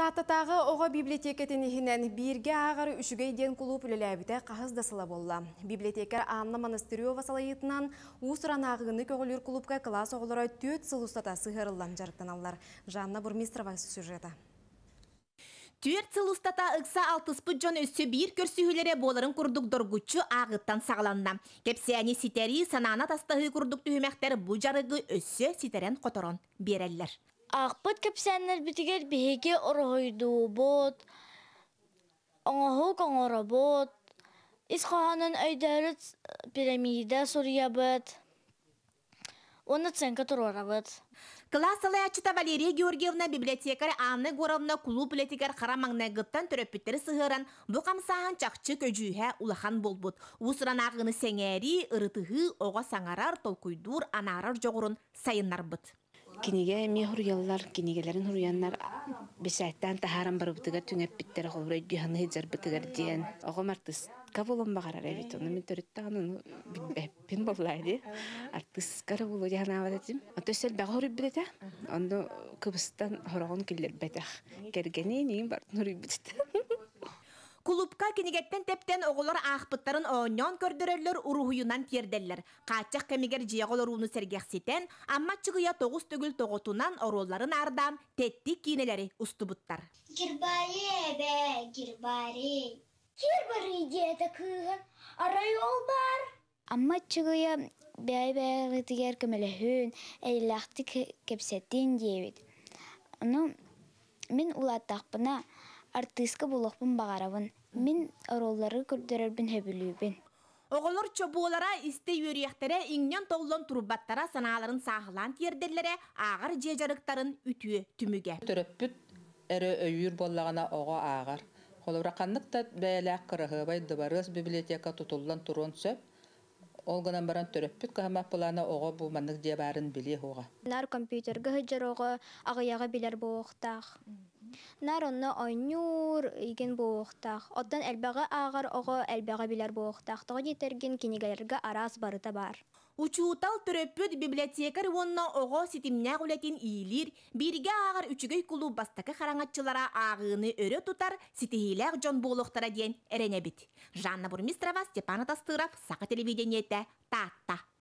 Таттатағы оға библиотекетінігінен бірге ағары үшігейден клуб үлеләбіті қағыздасыла болла. Библиотекар Анна Монастырева салайытынан ұсыран ағығыны көгілер клубқа класс оғылары 4 сыл ұстата сығырылан жарықтан алар. Жанна Бурмистрова сюжеті. Түйерт сыл ұстата ұқса 60 жон өссі бір көрсігілері боларын күрдік дұргучу ағыттан сағыланна. Кепсияне ситері санана тастағы күрдік түйімәқтер бұ жарығы өссі ситерен қоторон берелер. Ақпыт кепсәнер бітігер бейге ұрғойду бот, оңахук оңора бот, исқағанын өйдәрі пирамида сұрия бөт, оны ценка тұрора бөт. Класс алаячыта Валерия Георгиевна библиотекарь Анна Горовна клуб билетигер харамаңнагыттан төрөппеттері сығыран бұ қамсаған чақчы көжүйе улахан болбут. Усыран ағыны сәңәри, ырытығы, оға саңарар, толкуйдур, анарар жоғырын сайынар бұд. Киниге ми хурьяллар, кинигелерин хурьяннар бесәттән тахаран барыбытыгар түңәп биттер холброй диханы хиджар бытыгар диен. Ого мартыс кабулам багарар эбит. Оны мен төрөттәгән бин боллайды. Артыс карабулу дихана авадым. Атөсел багыр битә. Анда кыбыстан хораган киллер бетә. Кергәне ни бар нуры бит. Клубка кинигеттен тептен оғылар ақпыттарын оңнан көрдірерлер ұруғыйынан терделлер. Қатчақ кәмегер жиғылар уны сәргәқсетен, амма чығыя 9 төгіл тоғытунан ороларын ардам теттік кейнелері ұстыбыттар. Гирбари әбе, гирбари. Гирбари деді күйін, арай ол бар. Амма чығыя бәй-бәй тігер көмелі әйләқті кепсеттен дейбет. Оны мен улаттақпына артыска булықпын бағарабын. Мен ороллары көрдірербін хөбілүйбін. Оғылыр чобуолара істе өрияқтері иңнен тоғылын тұрбаттара саналарын сағылан терделері ағар жежарықтарын үтіе түміге. Төрөппүт әрі өйір боллағана оға ағар. Қолырақанлықта бәйләқ қырығы байды барыз библиотека тұтылдан тұрын сөп. Олғынан баран төрөппүт қағамақ бұланы оға бұлмандық дебарын біле оға. Нар компьютерға хыджар оға ағыяға білер боқтақ. Нар онны ойнур иген боқтақ. Оттан әлбәға ағар оға әлбәға білер боқтақ. Тоғы детерген кенегелерге арас барыта бар. Учуутал төрөппүт библиотекар онна оға сетимнәг үлетін ийлер, бірге ағар үчігей клуб бастақы қараңатчылара ағыны өрі тұтар, сетихиләг жон болуқтара ден әренебіт. Жанна Бурмистрова, Степана Тастыров, Сақа телевидениеті, Татта.